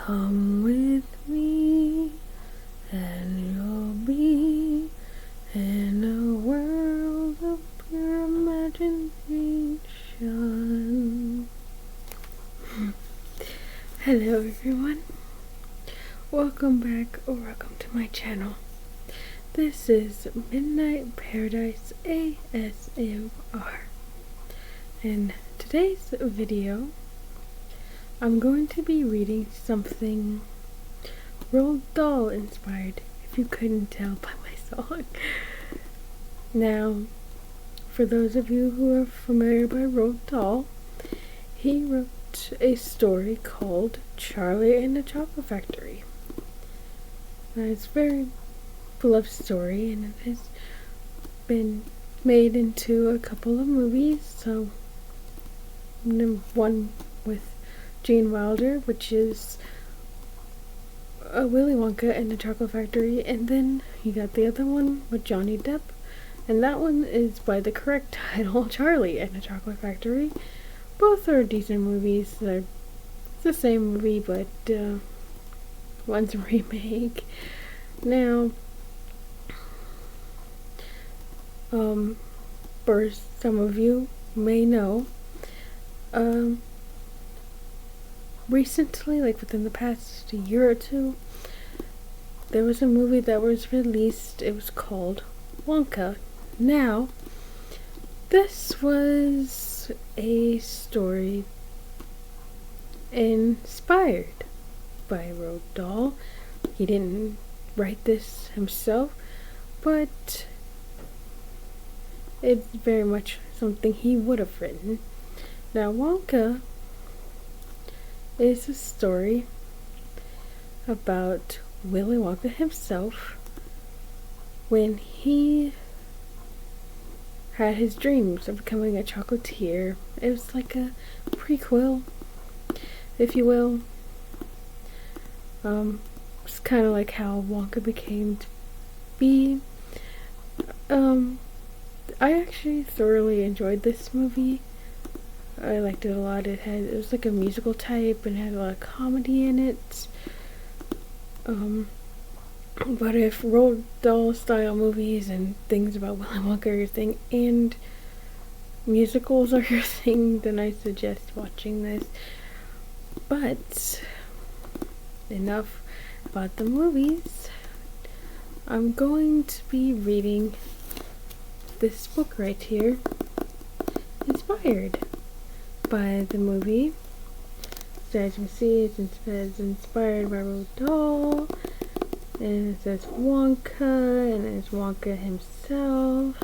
Come with me, and you'll be in a world of pure imagination. Hello everyone, welcome back or welcome to my channel. This is Midnight Paradise ASMR. In today's video, I'm going to be reading something Roald Dahl inspired, if you couldn't tell by my song. Now, for those of you who are familiar by Roald Dahl, he wrote a story called Charlie and the Chocolate Factory. It's a very beloved story, and it has been made into a couple of movies. So, one with Gene Wilder, which is Willy Wonka and the Chocolate Factory, and then you got the other one with Johnny Depp, and that one is by the correct title, Charlie and the Chocolate Factory. Both are decent movies. They're the same movie, but one's a remake. Now, for some of you may know, recently, like within the past year or two, there was a movie that was released. It was called Wonka. Now, this was a story inspired by Roald Dahl. He didn't write this himself, but it's very much something he would have written. Now, Wonka is a story about Willy Wonka himself when he had his dreams of becoming a chocolatier. It was like a prequel, if you will. It's kind of like how Wonka became to be. I actually thoroughly enjoyed this movie. I liked it a lot. It was like a musical type and had a lot of comedy in it. But if Roald Dahl style movies and things about Willy Wonka are your thing, and musicals are your thing, then I suggest watching this. But enough about the movies. I'm going to be reading this book right here, inspired by the movie. So as you can see, it's inspired by Roald Dahl, and it says Wonka, and it's Wonka himself.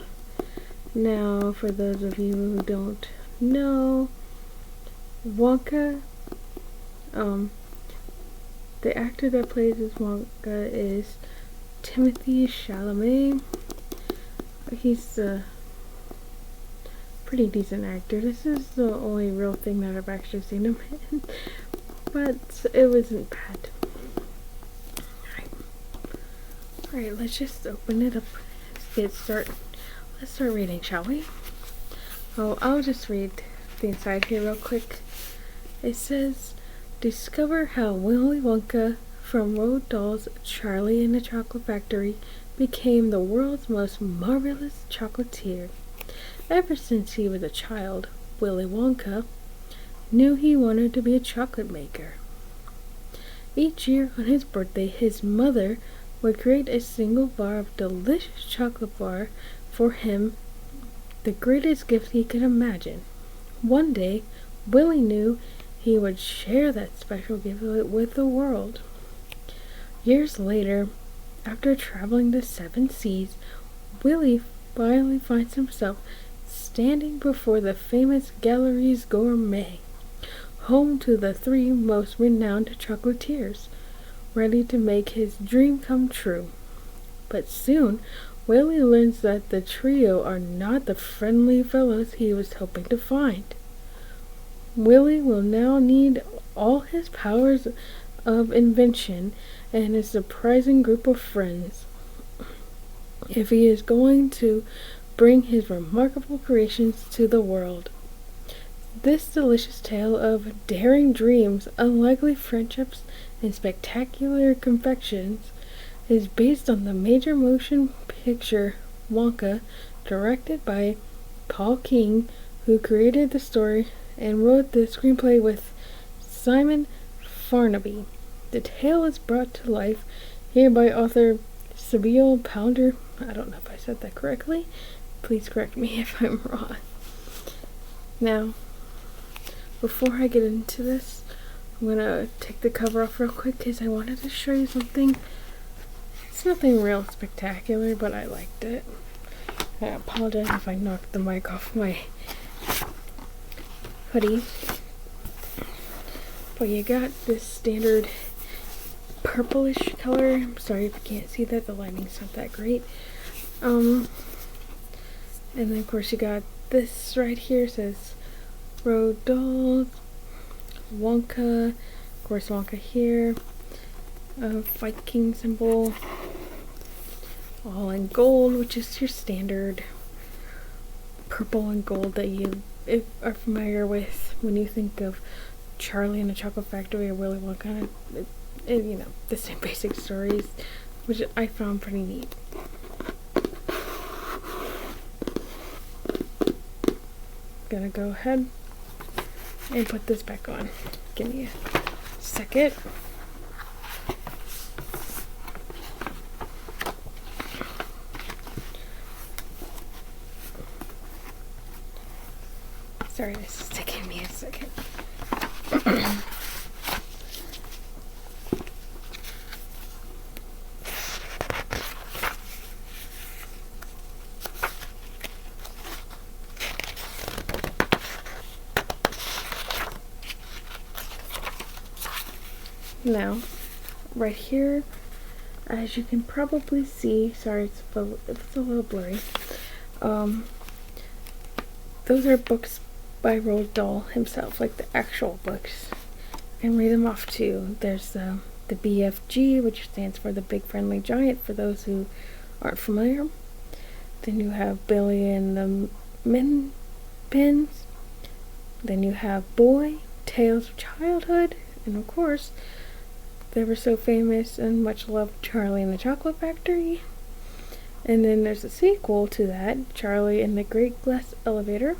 Now, for those of you who don't know, Wonka, the actor that plays as Wonka is Timothee Chalamet. He's a pretty decent actor. This is the only real thing that I've actually seen him in, but it wasn't bad. Alright, let's just open it up. Let's start reading, shall we? Oh, I'll just read the inside here real quick. It says, discover how Willy Wonka from Roald Dahl's Charlie and the Chocolate Factory became the world's most marvelous chocolatier. Ever since he was a child, Willy Wonka knew he wanted to be a chocolate maker. Each year on his birthday, his mother would create a single bar of delicious chocolate bar for him, the greatest gift he could imagine. One day, Willy knew he would share that special gift with the world. Years later, after traveling the 7 seas, Willy finally finds himself standing before the famous Galeries Gourmet, home to the 3 most renowned chocolatiers, ready to make his dream come true. But soon, Willy learns that the trio are not the friendly fellows he was hoping to find. Willy will now need all his powers of invention and a surprising group of friends if he is going to bring his remarkable creations to the world. This delicious tale of daring dreams, unlikely friendships, and spectacular confections is based on the major motion picture Wonka, directed by Paul King, who created the story and wrote the screenplay with Simon Farnaby. The tale is brought to life here by author Sybil Pounder. I don't know if I said that correctly. Please correct me if I'm wrong. Now, before I get into this, I'm gonna take the cover off real quick because I wanted to show you something. It's nothing real spectacular, but I liked it. I apologize if I knocked the mic off my hoodie. But you got this standard purplish color. I'm sorry if you can't see that, the lighting's not that great. And then of course you got this right here, says Roald Dahl, Wonka, of course Wonka here, a Viking symbol, all in gold, which is your standard purple and gold that you are familiar with when you think of Charlie and the Chocolate Factory or Willy Wonka. You know, the same basic stories, which I found pretty neat. Gonna go ahead and put this back on. Give me a second. Sorry, this is taking me a second. Now, right here, as you can probably see, sorry it's a little blurry, those are books by Roald Dahl himself, like the actual books. You can read them off too. There's the BFG, which stands for the Big Friendly Giant, for those who aren't familiar. Then you have Billy and the Min Pins. Then you have Boy, Tales of Childhood, and of course, they were so famous and much loved Charlie and the Chocolate Factory. And then there's a sequel to that, Charlie and the Great Glass Elevator.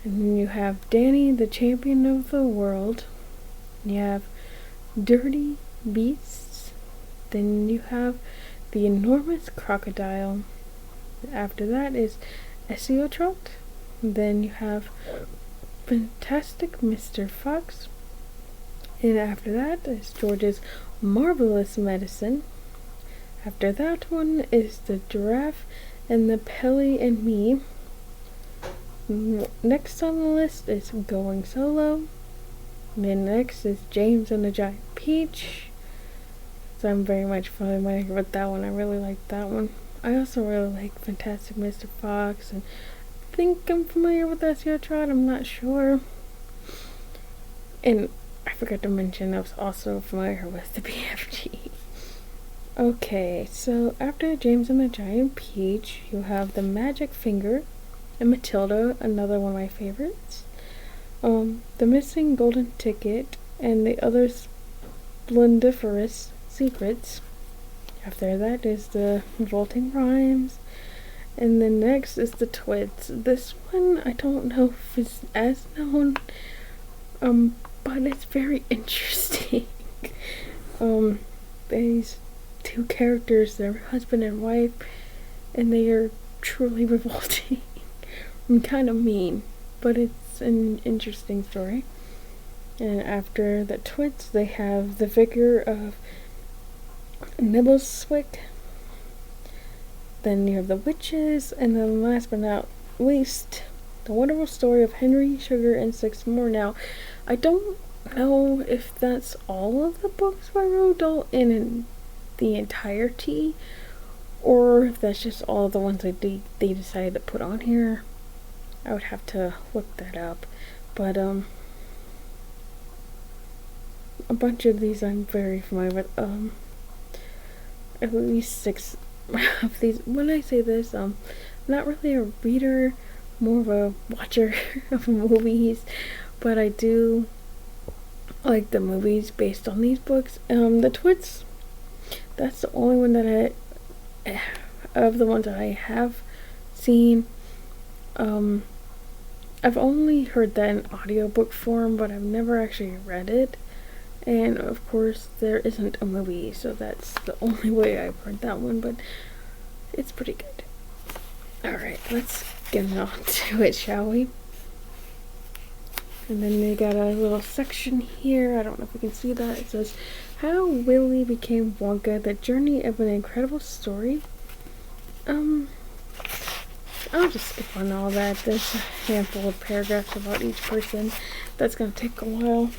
And then you have Danny, the Champion of the World. You have Dirty Beasts. Then you have The Enormous Crocodile. After that is Essiotrot. Then you have Fantastic Mr. Fox. And after that is George's Marvelous Medicine. After that one is The Giraffe and the Pelly and Me. Next on the list is Going Solo. And then next is James and the Giant Peach. So I'm very much familiar with that one. I really like that one. I also really like Fantastic Mr. Fox, and I think I'm familiar with Essiotrot, I'm not sure. And I forgot to mention I was also familiar with the BFG. Okay, so after James and the Giant Peach, you have The Magic Finger and Matilda, another one of my favorites. The Missing Golden Ticket and the Other Splendiferous Secrets. After that is The Revolting Rhymes. And then next is The Twits. This one I don't know if it's as known, but it's very interesting. These two characters, they're husband and wife, and they are truly revolting and kind of mean, but it's an interesting story. And after The Twits, they have The Vicar of Nibbleswick. Then you have The Witches, and then last but not least, The Wonderful Story of Henry, Sugar, and Six More. Now, I don't know if that's all of the books by Roald Dahl in the entirety, or if that's just all of the ones that they decided to put on here. I would have to look that up. But, a bunch of these I'm very familiar with. At least 6 of these. When I say this, I'm not really a reader more of a watcher of movies, but I do like the movies based on these books. The Twits, that's the only one that of the ones that I have seen. I've only heard that in audiobook form, but I've never actually read it. And of course, there isn't a movie, so that's the only way I've heard that one, but it's pretty good. Alright, let's get on to it, shall we? And then they got a little section here. I don't know if you can see that. It says, How Willy Became Wonka, The Journey of an Incredible Story. I'll just skip on all that. There's a handful of paragraphs about each person. That's going to take a while.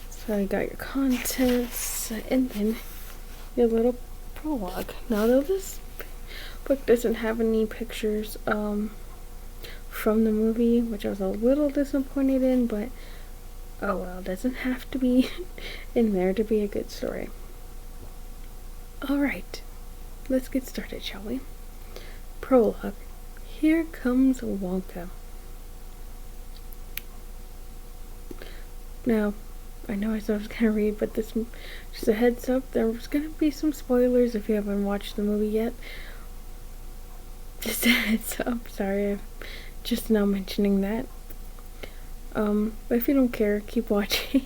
So you got your contents, and then your little prologue. Now, though this book doesn't have any pictures from the movie, which I was a little disappointed in, but oh well, it doesn't have to be in there to be a good story. Alright, let's get started, shall we? Prologue. Here comes Wonka. Now, I know I said I was going to read, but this, just a heads up, there's going to be some spoilers if you haven't watched the movie yet. Just a heads up, sorry, I'm just now mentioning that. But if you don't care, keep watching.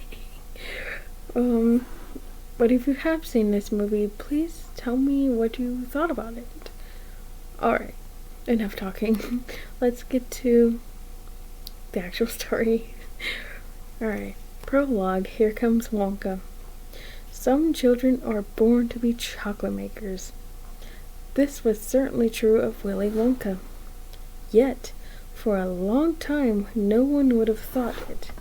But if you have seen this movie, please tell me what you thought about it. Alright, enough talking. Let's get to the actual story. Alright. Prologue. Here comes Wonka. Some children are born to be chocolate makers. This was certainly true of Willy Wonka. Yet, for a long time, no one would have thought it.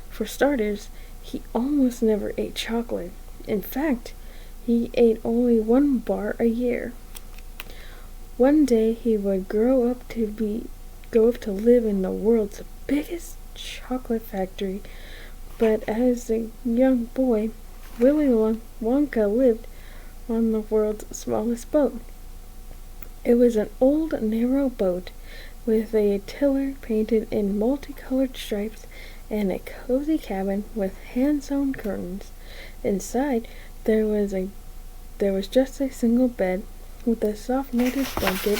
For starters, he almost never ate chocolate. In fact, he ate only one bar a year. One day, he would grow up to live in the world's biggest chocolate factory. But as a young boy, Willy Wonka lived on the world's smallest boat. It was an old, narrow boat with a tiller painted in multicolored stripes and a cozy cabin with hand-sewn curtains. Inside, there was just a single bed with a soft-knitted blanket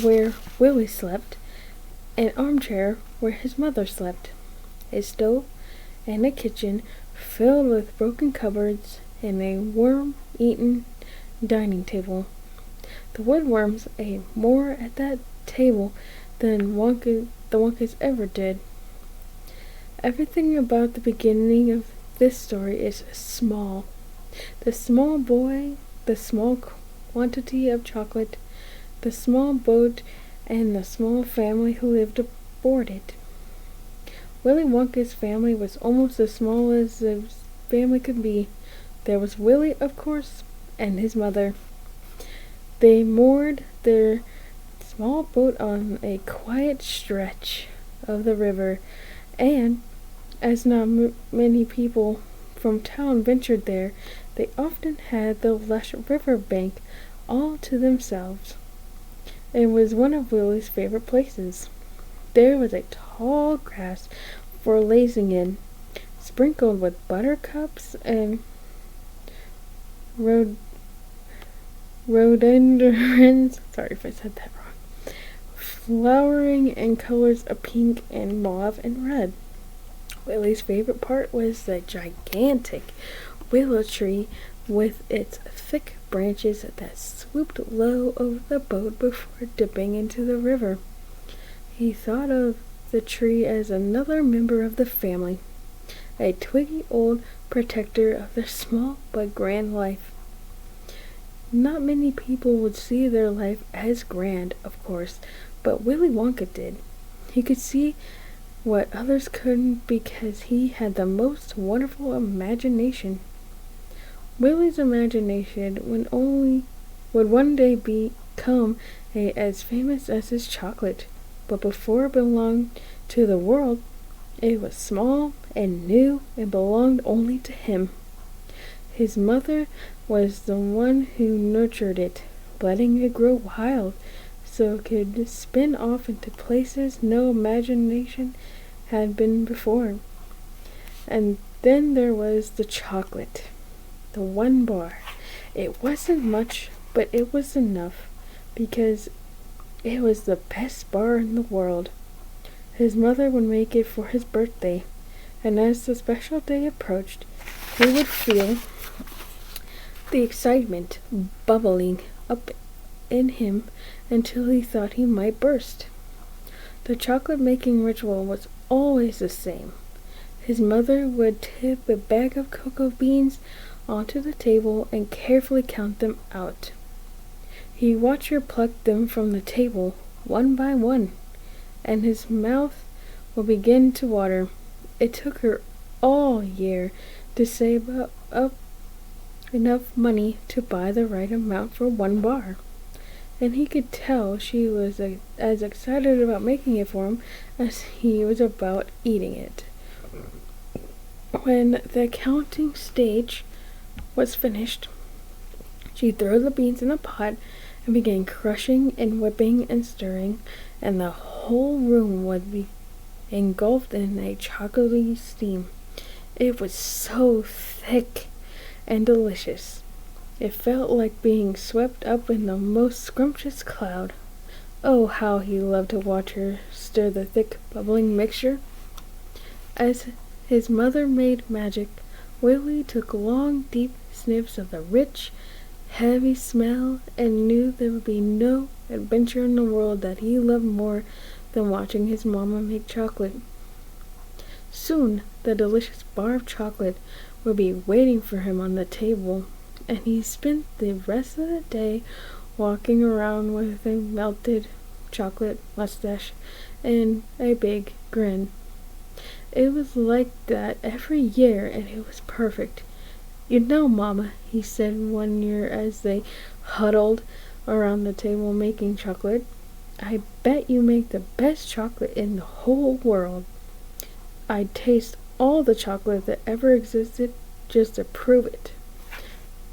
where Willy slept, an armchair where his mother slept, a stove, and a kitchen filled with broken cupboards and a worm-eaten dining table. The woodworms ate more at that table than the Wonkas ever did. Everything about the beginning of this story is small. The small boy, the small quantity of chocolate, the small boat, and the small family who lived aboard it. Willy Wonka's family was almost as small as a family could be. There was Willy, of course, and his mother. They moored their small boat on a quiet stretch of the river, and as not many people from town ventured there, they often had the lush river bank all to themselves. It was one of Willy's favorite places. There was a tall grass for lazing in, sprinkled with buttercups and rhododendrons. Sorry if I said that wrong. Flowering in colors of pink and mauve and red. Willy's favorite part was the gigantic willow tree with its thick branches that swooped low over the boat before dipping into the river. He thought of the tree as another member of the family, a twiggy old protector of their small but grand life. Not many people would see their life as grand, of course, but Willy Wonka did. He could see what others couldn't because he had the most wonderful imagination. Willy's imagination would one day become as famous as his chocolate, but before it belonged to the world, it was small and new and belonged only to him. His mother was the one who nurtured it, letting it grow wild, so it could spin off into places no imagination had been before. And then there was the chocolate. The one bar. It wasn't much, but it was enough, because it was the best bar in the world. His mother would make it for his birthday, and as the special day approached, he would feel the excitement bubbling up in him until he thought he might burst. The chocolate-making ritual was always the same. His mother would tip a bag of cocoa beans onto the table and carefully count them out. He watched her pluck them from the table, one by one, and his mouth would begin to water. It took her all year to save up enough money to buy the right amount for one bar, and he could tell she was as excited about making it for him as he was about eating it. When the counting stage was finished, she threw the beans in the pot and began crushing and whipping and stirring, and the whole room would be engulfed in a chocolatey steam. It was so thick and delicious. It felt like being swept up in the most scrumptious cloud. Oh, how he loved to watch her stir the thick, bubbling mixture. As his mother made magic, Willie took long, deep sniffs of the rich, heavy smell and knew there would be no adventure in the world that he loved more than watching his mama make chocolate. Soon the delicious bar of chocolate would be waiting for him on the table, and he spent the rest of the day walking around with a melted chocolate mustache and a big grin. It was like that every year, and it was perfect. "You know, Mama," he said one year as they huddled around the table making chocolate, "I bet you make the best chocolate in the whole world. I'd taste all the chocolate that ever existed just to prove it."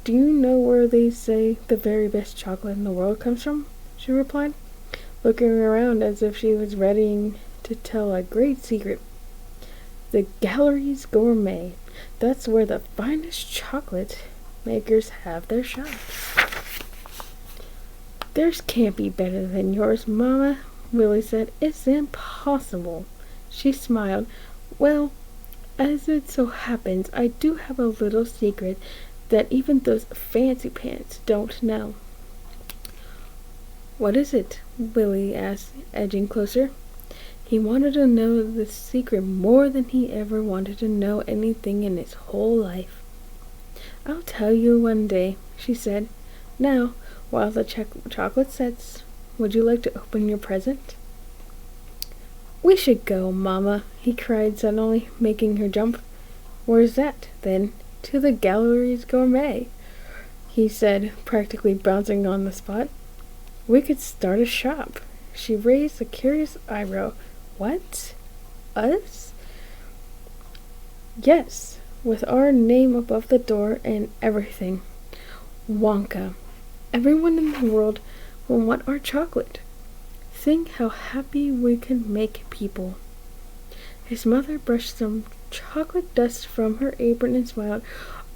"Do you know where they say the very best chocolate in the world comes from?" she replied, looking around as if she was ready to tell a great secret. "The Galleries Gourmet. That's where the finest chocolate makers have their shops." "Theirs can't be better than yours, Mama," Willie said. "It's impossible." She smiled. "Well, as it so happens, I do have a little secret that even those fancy pants don't know." "What is it?" Willie asked, edging closer. He wanted to know the secret more than he ever wanted to know anything in his whole life. "I'll tell you one day," she said. "Now, while the chocolate sets, would you like to open your present?" "We should go, Mama," he cried suddenly, making her jump. "Where's that, then?" "To the Galleries Gourmet," he said, practically bouncing on the spot. "We could start a shop." She raised a curious eyebrow. "What? Us?" "Yes, with our name above the door and everything. Wonka. Everyone in the world will want our chocolate. Think how happy we can make people." His mother brushed some chocolate dust from her apron and smiled.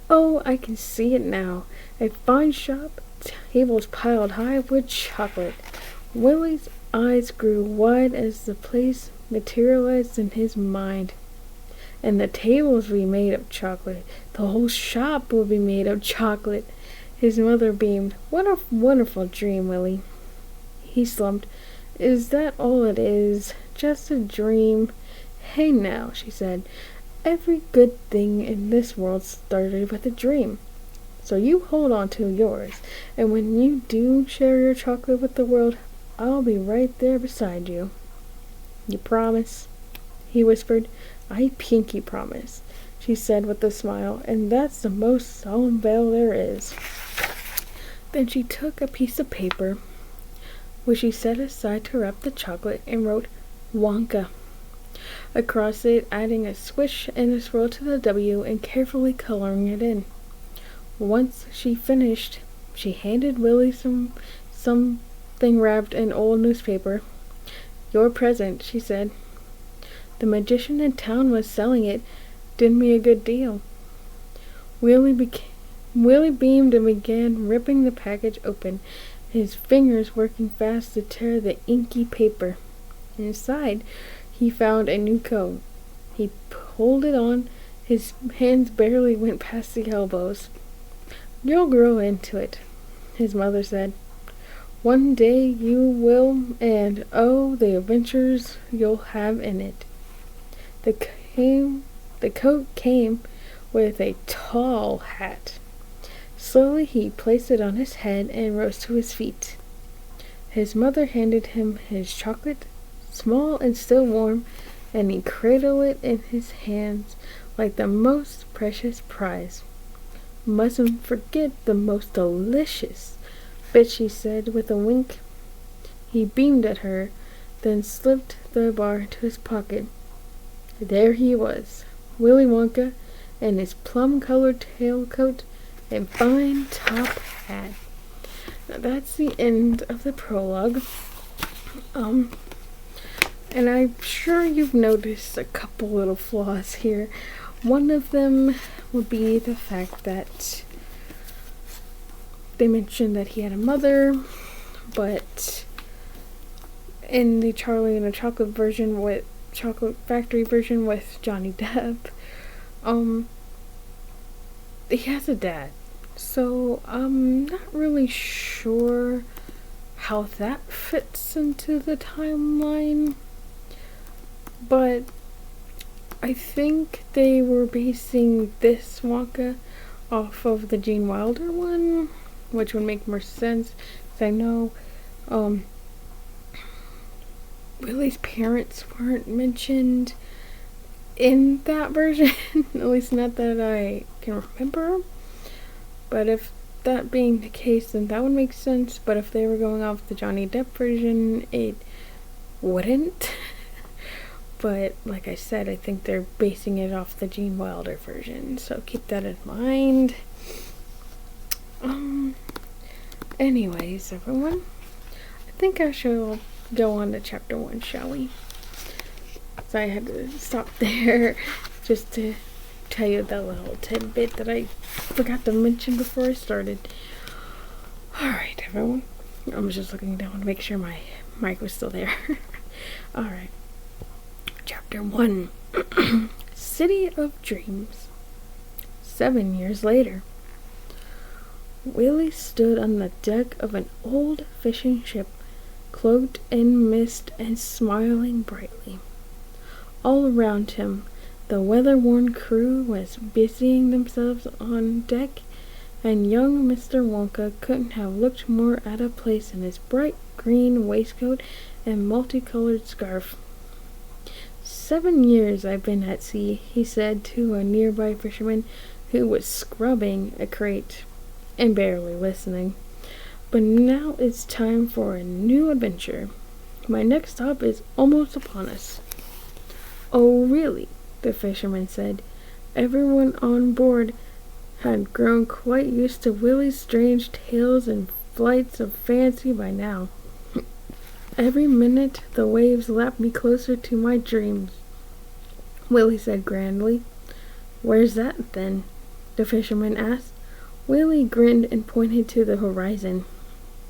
"Oh, I can see it now. A fine shop, tables piled high with chocolate." Willie's eyes grew wide as the place materialized in his mind. "And the tables would be made of chocolate. The whole shop would be made of chocolate." His mother beamed. "What a wonderful dream, Willie." He slumped. "Is that all it is? Just a dream?" "Hey now," she said. "Every good thing in this world started with a dream. So you hold on to yours, and when you do share your chocolate with the world, I'll be right there beside you." "You promise?" he whispered. "I pinky promise," she said with a smile, "and that's the most solemn vow there is." Then she took a piece of paper, which she set aside to wrap the chocolate, and wrote "Wonka" across it, adding a swish and a swirl to the W and carefully coloring it in. Once she finished, she handed Willie some thing wrapped in old newspaper. "Your present," she said. "The magician in town was selling it. Did me a good deal." Willie beamed and began ripping the package open, his fingers working fast to tear the inky paper. Inside, he found a new coat. He pulled it on. His hands barely went past the elbows. "You'll grow into it," his mother said. "One day you will, and oh, the adventures you'll have in it." The coat came with a tall hat. Slowly he placed it on his head and rose to his feet. His mother handed him his chocolate, small and still warm, and he cradled it in his hands like the most precious prize. "Mustn't forget the most delicious bit," she said with a wink. He beamed at her, then slipped the bar into his pocket. There he was, Willy Wonka, in his plum-colored tailcoat and fine top hat. Now that's the end of the prologue. And I'm sure you've noticed a couple little flaws here. One of them would be the fact that they mentioned that he had a mother, but in the Charlie and the Chocolate Factory version with Johnny Depp, he has a dad. So I'm not really sure how that fits into the timeline, but I think they were basing this Wonka off of the Gene Wilder one, which would make more sense, because I know Willie's parents weren't mentioned in that version, at least not that I can remember. But if that being the case, then that would make sense. But if they were going off the Johnny Depp version, it wouldn't. But like I said, I think they're basing it off the Gene Wilder version, so keep that in mind. Anyways, everyone, I think I shall go on to chapter 1, shall we? So I had to stop there just to tell you that little tidbit that I forgot to mention before I started. Alright, everyone. I was just looking down to make sure my mic was still there. Alright. Chapter 1. City of Dreams. 7 years later. Willie stood on the deck of an old fishing ship, cloaked in mist and smiling brightly. All around him, the weather-worn crew was busying themselves on deck, and young Mr. Wonka couldn't have looked more out of place in his bright green waistcoat and multicolored scarf. 7 years I've been at sea," he said to a nearby fisherman who was scrubbing a crate and barely listening. "But now it's time for a new adventure. My next stop is almost upon us." "Oh, really?" the fisherman said. Everyone on board had grown quite used to Willie's strange tales and flights of fancy by now. "Every minute the waves lap me closer to my dreams," Willie said grandly. "Where's that, then?" the fisherman asked. Willie grinned and pointed to the horizon.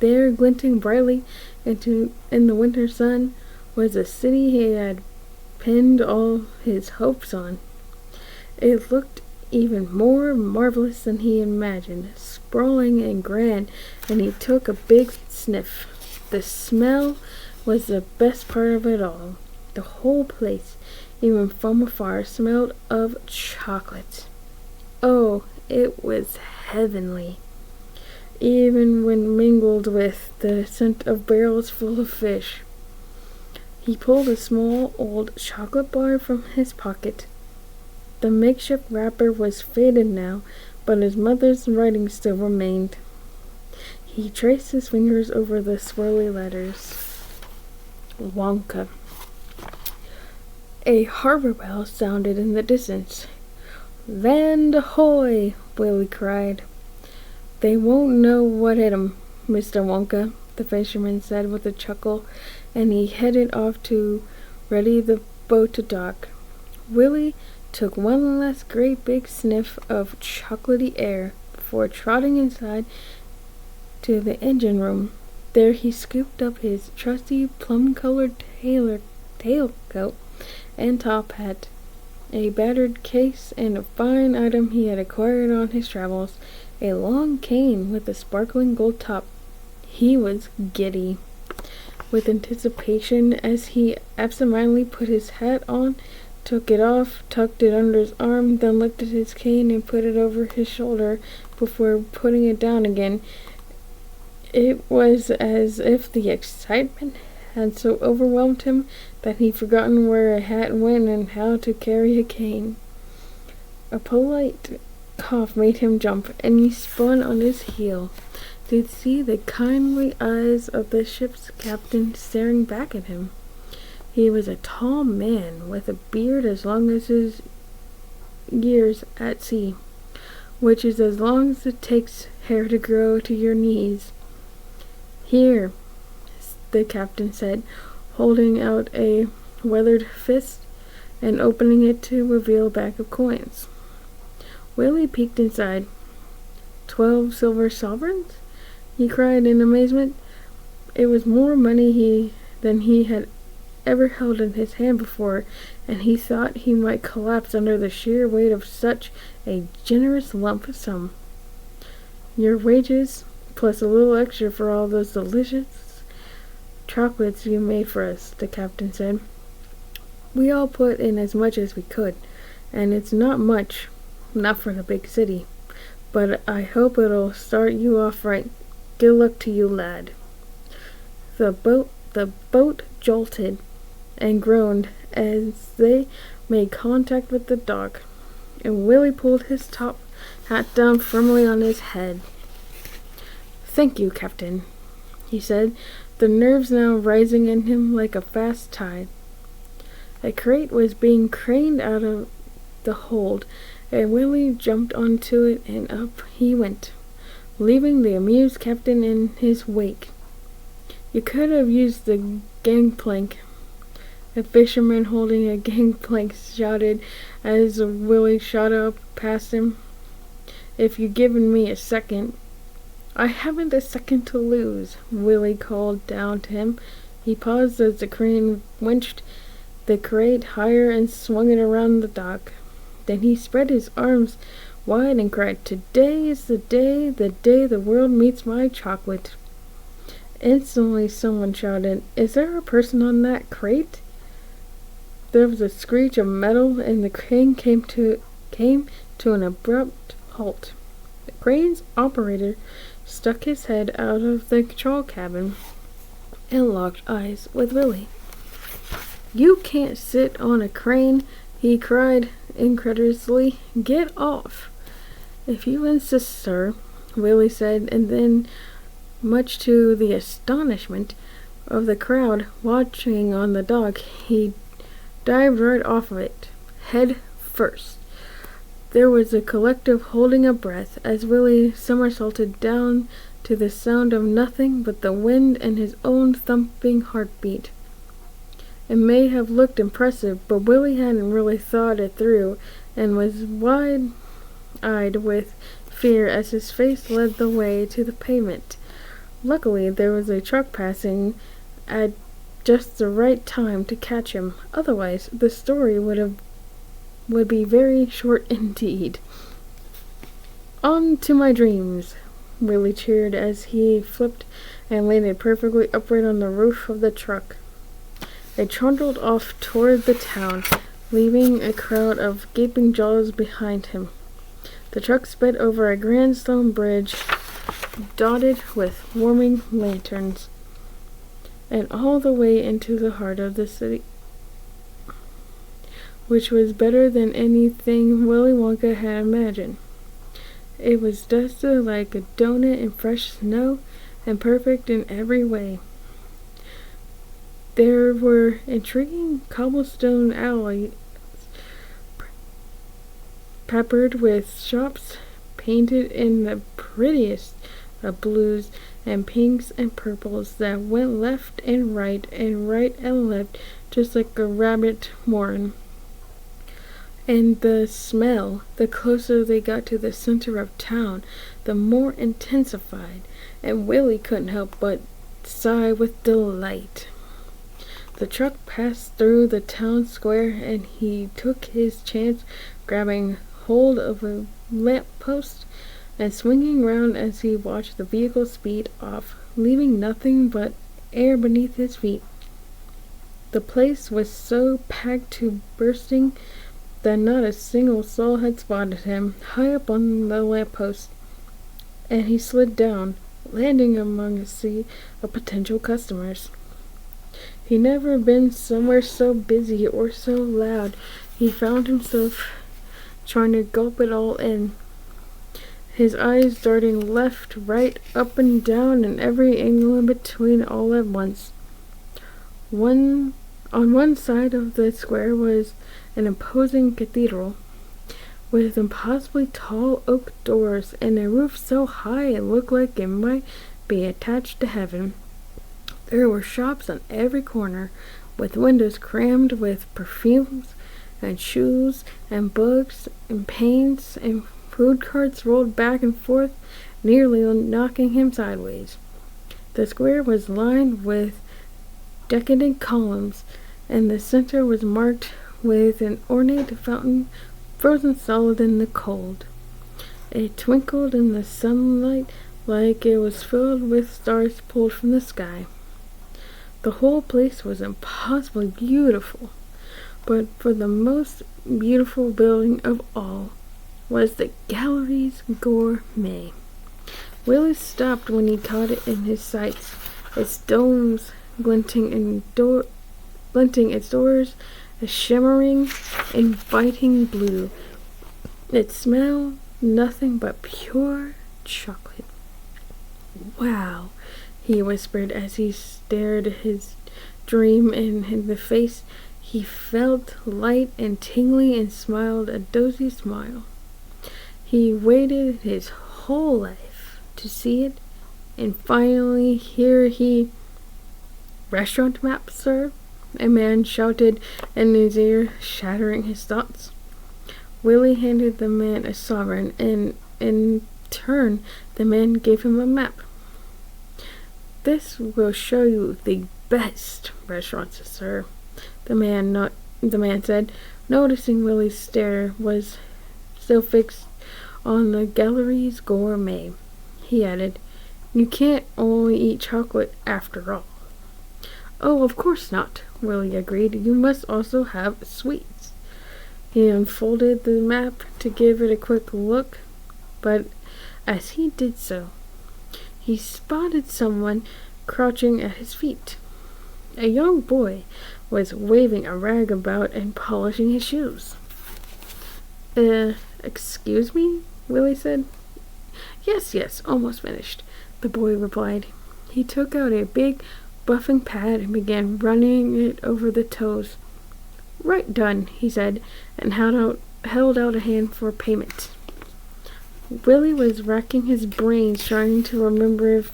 There, glinting brightly in the winter sun, was the city he had pinned all his hopes on. It looked even more marvelous than he imagined, sprawling and grand, and he took a big sniff. The smell was the best part of it all. The whole place, even from afar, smelled of chocolate. Oh, it was heavenly, even when mingled with the scent of barrels full of fish. He pulled a small old chocolate bar from his pocket. The makeshift wrapper was faded now, but his mother's writing still remained. He traced his fingers over the swirly letters. Wonka. A harbor bell sounded in the distance. "Land ahoy!" Willie cried. "They won't know what hit 'em, Mr. Wonka," the fisherman said with a chuckle, and he headed off to ready the boat to dock. Willie took one last great big sniff of chocolatey air before trotting inside to the engine room. There he scooped up his trusty plum-colored tailcoat and top hat, a battered case, and a fine item he had acquired on his travels, a long cane with a sparkling gold top. He was giddy with anticipation as he absentmindedly put his hat on, took it off, tucked it under his arm, then lifted his cane and put it over his shoulder before putting it down again. It was as if the excitement had so overwhelmed him that he'd forgotten where a hat went and how to carry a cane. A polite cough made him jump, and he spun on his heel to see the kindly eyes of the ship's captain staring back at him. He was a tall man with a beard as long as his years at sea, which is as long as it takes hair to grow to your knees. "Here," the captain said, holding out a weathered fist and opening it to reveal a bag of coins. Willie peeked inside. 12 silver sovereigns? He cried in amazement. It was more money than he had ever held in his hand before, and he thought he might collapse under the sheer weight of such a generous lump sum. "Your wages, plus a little extra for all those delicious chocolates you made for us," the captain said. "We all put in as much as we could, and it's not much, not for the big city, but I hope it'll start you off right. Good luck to you, lad." The boat jolted and groaned as they made contact with the dock, and Willie pulled his top hat down firmly on his head. "Thank you, Captain," he said, the nerves now rising in him like a fast tide. A crate was being craned out of the hold, and Willie jumped onto it, and up he went, leaving the amused captain in his wake. "You could have used the gangplank," a fisherman holding a gangplank shouted as Willie shot up past him, "if you'd given me a second." "I haven't a second to lose," Willie called down to him. He paused as the crane winched the crate higher and swung it around the dock. Then he spread his arms wide and cried, "Today is the day the world meets my chocolate." Instantly someone shouted, "Is there a person on that crate?" There was a screech of metal, and the crane came to an abrupt halt. The crane's operator stuck his head out of the control cabin and locked eyes with Willie. "You can't sit on a crane," he cried incredulously. "Get off." "If you insist, sir," Willie said, and then, much to the astonishment of the crowd watching on the dock, he dived right off of it, head first. There was a collective holding of breath as Willie somersaulted down to the sound of nothing but the wind and his own thumping heartbeat. It may have looked impressive, but Willie hadn't really thought it through, and was wide-eyed with fear as his face led the way to the pavement. Luckily, there was a truck passing at just the right time to catch him. Otherwise, the story would be very short indeed. "On to my dreams," Willie cheered as he flipped and landed perfectly upright on the roof of the truck. It trundled off toward the town, leaving a crowd of gaping jaws behind him. The truck sped over a grand stone bridge dotted with warming lanterns, and all the way into the heart of the city, which was better than anything Willy Wonka had imagined. It was dusted like a donut in fresh snow, and perfect in every way. There were intriguing cobblestone alleys peppered with shops painted in the prettiest of blues and pinks and purples that went left and right and left, just like a rabbit warren. And the smell, the closer they got to the center of town, the more intensified, and Willie couldn't help but sigh with delight. The truck passed through the town square, and he took his chance, grabbing hold of a lamp post and swinging round as he watched the vehicle speed off, leaving nothing but air beneath his feet. The place was so packed to bursting that not a single soul had spotted him high up on the lamppost, and he slid down, landing among a sea of potential customers. He'd never been somewhere so busy or so loud. He found himself trying to gulp it all in, his eyes darting left, right, up and down, and every angle in between all at once. On one side of the square was an imposing cathedral, with impossibly tall oak doors and a roof so high it looked like it might be attached to heaven. There were shops on every corner, with windows crammed with perfumes and shoes and books and paints, and food carts rolled back and forth, nearly knocking him sideways. The square was lined with decadent columns, and the center was marked with an ornate fountain frozen solid in the cold. It twinkled in the sunlight like it was filled with stars pulled from the sky. The whole place was impossibly beautiful, but for the most beautiful building of all was the Galleries Gourmet. Willie stopped when he caught it in his sights, its domes glinting its doors a shimmering, inviting blue. It smelled nothing but pure chocolate. "Wow," he whispered as he stared his dream in the face. He felt light and tingly and smiled a dozy smile. He waited his whole life to see it, and finally here he— "Restaurant map, sir?" a man shouted in his ear, shattering his thoughts. Willie handed the man a sovereign, and in turn the man gave him a map. "This will show you the best restaurants, sir," the man said, noticing Willie's stare was still fixed on the Galleries Gourmet. He added, "You can't only eat chocolate after all." "Oh, of course not," Willie agreed. "You must also have sweets." He unfolded the map to give it a quick look, but as he did so, he spotted someone crouching at his feet. A young boy was waving a rag about and polishing his shoes. Excuse me?" Willie said. Yes, almost finished," the boy replied. He took out a big buffing pad and began running it over the toes. "Right done," he said, and held out a hand for payment. Willie was racking his brains trying to remember if,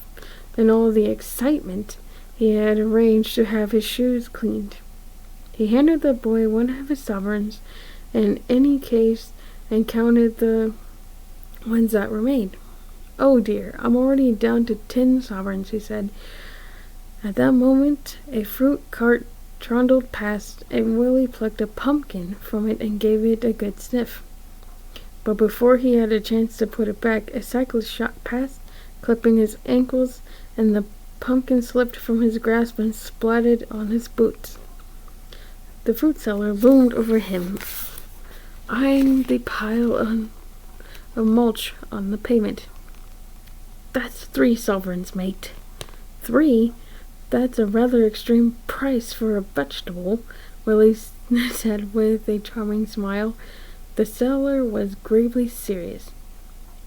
in all the excitement, he had arranged to have his shoes cleaned. He handed the boy one of his sovereigns in any case and counted the ones that remained. "Oh dear, I'm already down to 10 sovereigns," he said. At that moment, a fruit cart trundled past, and Willie plucked a pumpkin from it and gave it a good sniff. But before he had a chance to put it back, a cyclist shot past, clipping his ankles, and the pumpkin slipped from his grasp and splattered on his boots. The fruit seller loomed over him, eyeing the pile of mulch on the pavement. "That's 3 sovereigns, mate." "3? That's a rather extreme price for a vegetable," Willie said with a charming smile. The seller was gravely serious.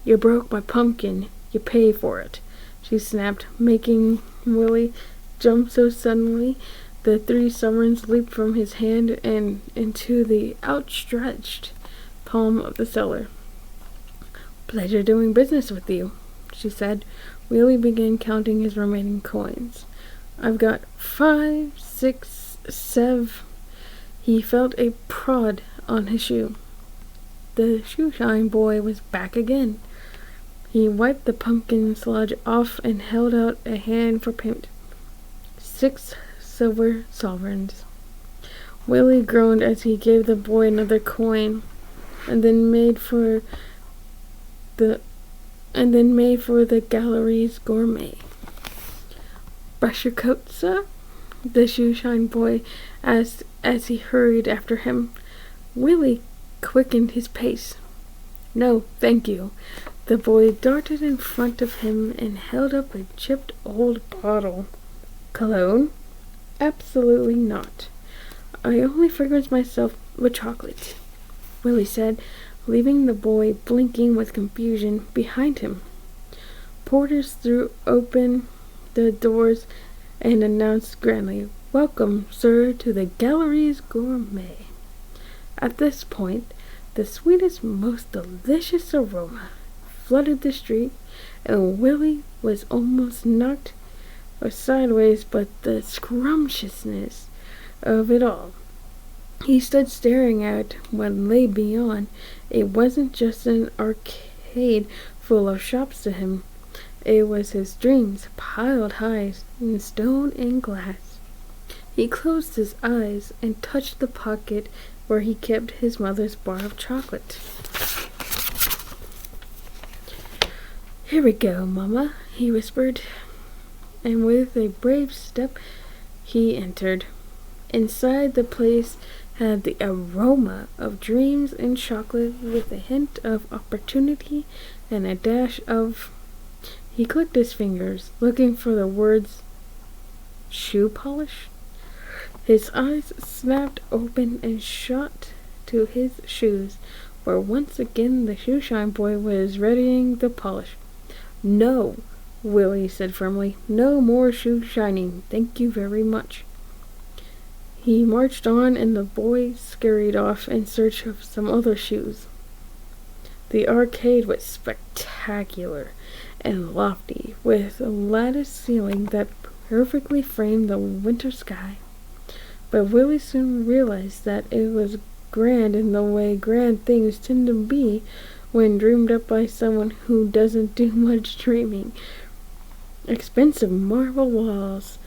"You broke my pumpkin. You pay for it," she snapped, making Willie jump so suddenly the 3 sovereigns leaped from his hand and into the outstretched palm of the seller. "Pleasure doing business with you," she said. Willie began counting his remaining coins. I've got 5, 6, 7. He felt a prod on his shoe. The shoeshine boy was back again. He wiped the pumpkin sludge off and held out a hand for payment. 6 silver sovereigns. Willie groaned as he gave the boy another coin, and then made for the gallery's gourmet. Brush your coat, sir? The shoeshine boy asked as he hurried after him. Willie quickened his pace. No, thank you. The boy darted in front of him and held up a chipped old bottle. Cologne? Absolutely not. I only fragrance myself with chocolate, Willie said, leaving the boy blinking with confusion behind him. Porters threw open the doors and announced grandly, Welcome, sir, to the gallery's gourmet. At this point, the sweetest, most delicious aroma flooded the street, and Willie was almost knocked sideways by the scrumptiousness of it all. He stood staring at what lay beyond. It wasn't just an arcade full of shops to him. It was his dreams, piled high in stone and glass. He closed his eyes and touched the pocket where he kept his mother's bar of chocolate. Here we go, Mama, he whispered, and with a brave step he entered. Inside, the place had the aroma of dreams and chocolate with a hint of opportunity and a dash of... He clicked his fingers, looking for the words shoe polish. His eyes snapped open and shot to his shoes, where once again the shoeshine boy was readying the polish. No, Willie said firmly. No more shoe shining. Thank you very much. He marched on, and the boy scurried off in search of some other shoes. The arcade was spectacular and lofty, with a lattice ceiling that perfectly framed the winter sky. But Willie soon realized that it was grand in the way grand things tend to be when dreamed up by someone who doesn't do much dreaming. Expensive marble walls,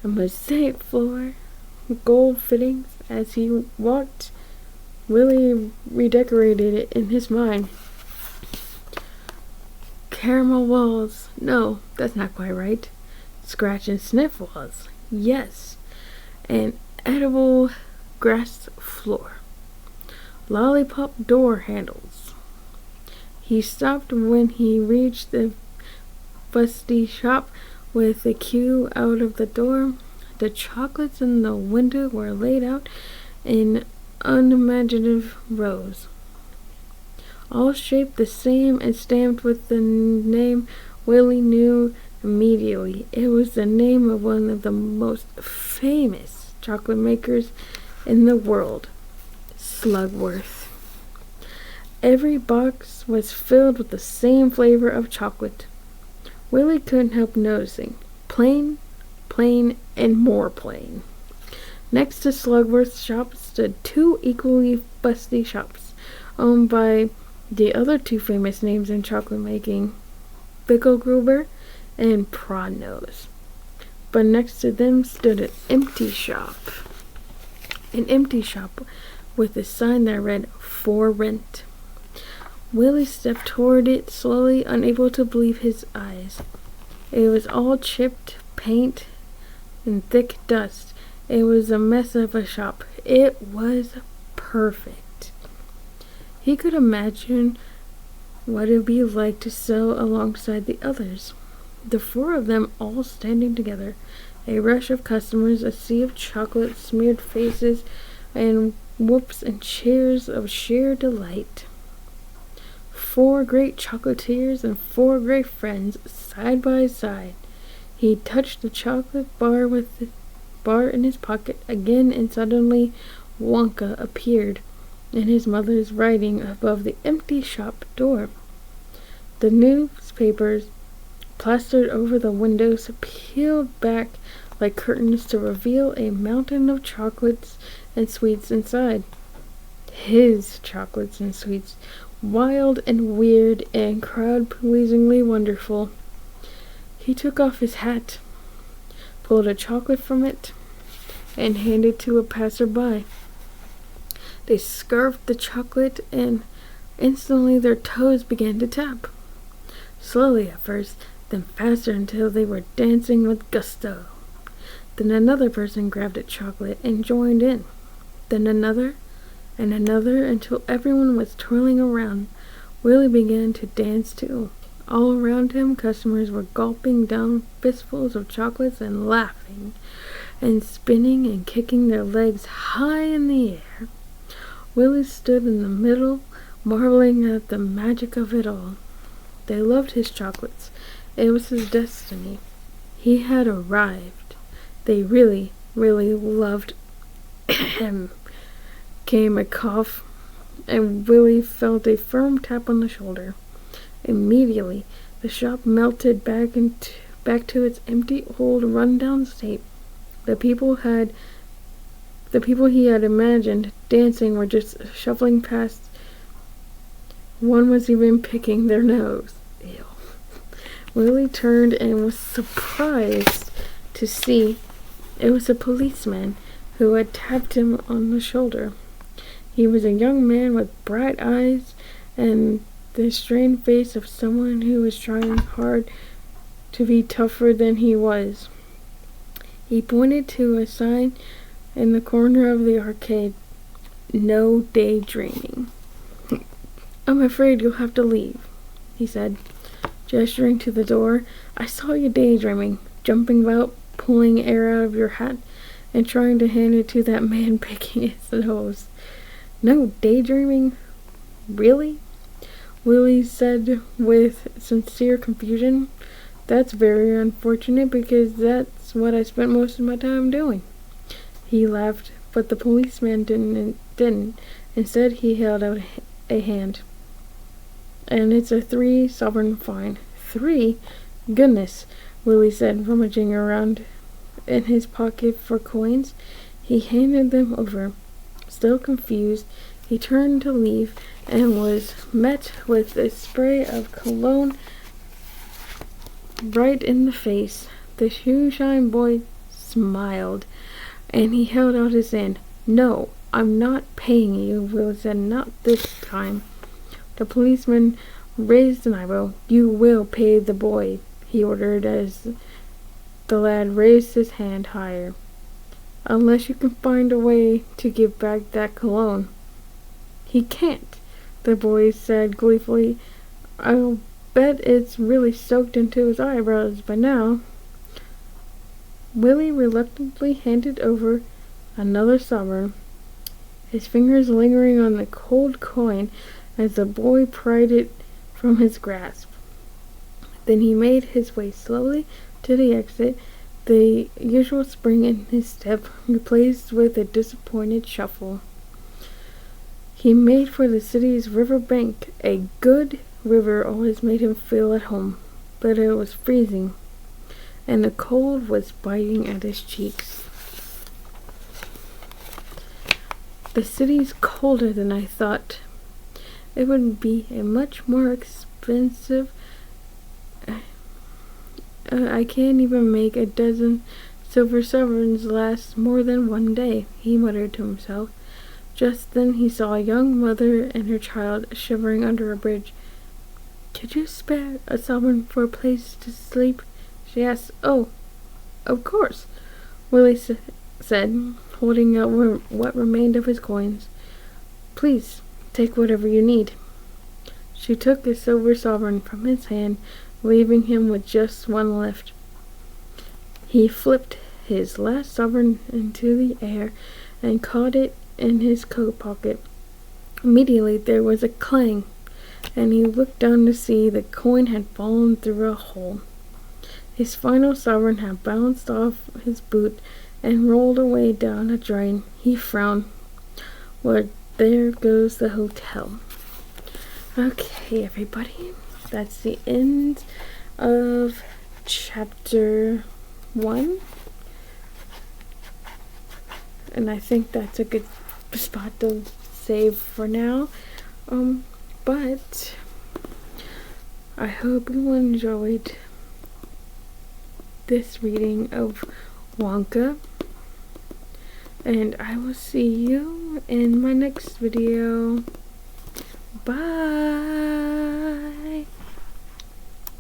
a mosaic floor, gold fittings. As he walked, Willie redecorated it in his mind. Caramel walls. No, that's not quite right. Scratch and sniff walls. Yes. And edible grass floor. Lollipop door handles. He stopped when he reached the fusty shop with the queue out of the door. The chocolates in the window were laid out in unimaginative rows, all shaped the same and stamped with the name Willie knew immediately. It was the name of one of the most famous chocolate makers in the world, Slugworth. Every box was filled with the same flavor of chocolate. Willie couldn't help noticing. Plain, plain, and more plain. Next to Slugworth's shop stood 2 equally busty shops, owned by the other 2 famous names in chocolate making, Bickelgruber and Prodnose. But next to them stood an empty shop. An empty shop with a sign that read, For Rent. Willie stepped toward it slowly, unable to believe his eyes. It was all chipped paint and thick dust. It was a mess of a shop. It was perfect. He could imagine what it would be like to sell alongside the others. The 4 of them all standing together. A rush of customers, a sea of chocolate-smeared faces, and whoops and cheers of sheer delight. 4 great chocolatiers and 4 great friends, side by side. He touched the chocolate bar with the bar in his pocket again, and suddenly Wonka appeared in his mother's writing above the empty shop door. The newspapers plastered over the windows, peeled back like curtains to reveal a mountain of chocolates and sweets inside. His chocolates and sweets, wild and weird and crowd-pleasingly wonderful. He took off his hat, pulled a chocolate from it, and handed it to a passerby. They scarfed the chocolate, and instantly their toes began to tap. Slowly at first, then faster until they were dancing with gusto. Then another person grabbed a chocolate and joined in. Then another, and another, until everyone was twirling around. Willie began to dance too. All around him, customers were gulping down fistfuls of chocolates and laughing, and spinning and kicking their legs high in the air. Willie stood in the middle, marveling at the magic of it all. They loved his chocolates. It was his destiny. He had arrived. They really, really loved him. Came a cough, and Willie felt a firm tap on the shoulder. Immediately, the shop melted back to its empty, old, run-down state. The people he had imagined dancing were just shuffling past. One was even picking their nose. Ew. Willie turned and was surprised to see it was a policeman who had tapped him on the shoulder. He was a young man with bright eyes and the strained face of someone who was trying hard to be tougher than he was. He pointed to a sign in the corner of the arcade. No daydreaming. I'm afraid you'll have to leave, he said, gesturing to the door. I saw you daydreaming, jumping about, pulling air out of your hat, and trying to hand it to that man picking his nose. No daydreaming? Really? Willie said with sincere confusion. That's very unfortunate because that's what I spent most of my time doing. He laughed, but the policeman didn't. Instead, he held out a hand. And it's a 3 sovereign fine. 3? Goodness, Willie said, rummaging around in his pocket for coins. He handed them over. Still confused, he turned to leave and was met with a spray of cologne right in the face. The shoeshine boy smiled, and he held out his hand. No, I'm not paying you, Willie said. Not this time. The policeman raised an eyebrow. You will pay the boy, he ordered as the lad raised his hand higher. Unless you can find a way to give back that cologne. He can't, the boy said gleefully. I'll bet it's really soaked into his eyebrows by now. Willie reluctantly handed over another sovereign, his fingers lingering on the cold coin as the boy pried it from his grasp. Then he made his way slowly to the exit, the usual spring in his step replaced with a disappointed shuffle. He made for the city's river bank. A good river always made him feel at home, but it was freezing, and the cold was biting at his cheeks. The city's colder than I thought. It would be a much more expensive. I can't even make a dozen silver sovereigns last more than one day, he muttered to himself. Just then he saw a young mother and her child shivering under a bridge. Could you spare a sovereign for a place to sleep? She asked. Oh, of course, Willie said, holding out what remained of his coins. Please, take whatever you need. She took a silver sovereign from his hand, leaving him with just one left. He flipped his last sovereign into the air and caught it in his coat pocket. Immediately there was a clang, and he looked down to see the coin had fallen through a hole. His final sovereign had bounced off his boot and rolled away down a drain. He frowned. Well, there goes the hotel. Okay, everybody. that's the end of chapter 1. And I think that's a good spot to save for now. But I hope you enjoyed this reading of Wonka. And I will see you in my next video. Bye!